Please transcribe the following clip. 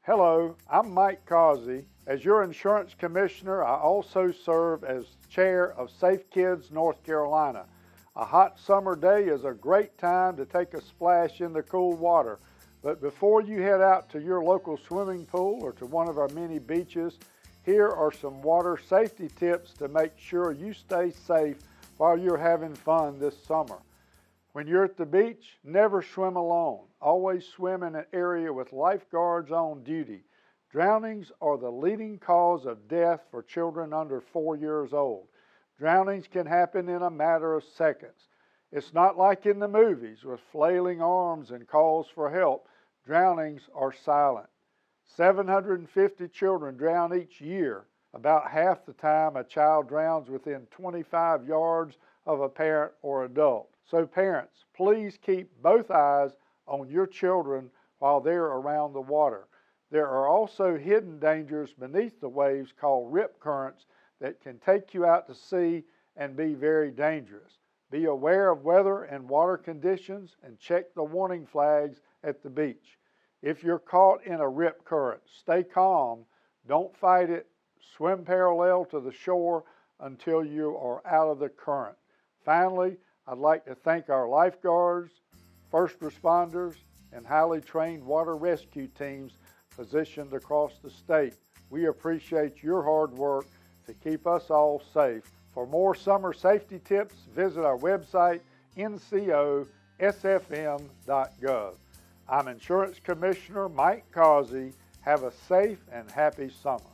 Hello, I'm Mike Causey. As your insurance commissioner, I also serve as chair of Safe Kids North Carolina. A hot summer day is a great time to take a splash in the cool water. But before you head out to your local swimming pool or to one of our many beaches, here are some water safety tips to make sure you stay safe while you're having fun this summer. When you're at the beach, never swim alone. Always swim in an area with lifeguards on duty. Drownings are the leading cause of death for children under 4 years old. Drownings can happen in a matter of seconds. It's not like in the movies with flailing arms and calls for help. Drownings are silent. 750 children drown each year. About half the time, a child drowns within 25 yards of a parent or adult. So parents, please keep both eyes on your children while they're around the water. There are also hidden dangers beneath the waves called rip currents that can take you out to sea and be very dangerous. Be aware of weather and water conditions and check the warning flags at the beach. If you're caught in a rip current, stay calm, don't fight it, swim parallel to the shore until you are out of the current. Finally, I'd like to thank our lifeguards, first responders, and highly trained water rescue teams positioned across the state. We appreciate your hard work to keep us all safe. For more summer safety tips, visit our website, ncosfm.gov. I'm Insurance Commissioner Mike Causey. Have a safe and happy summer.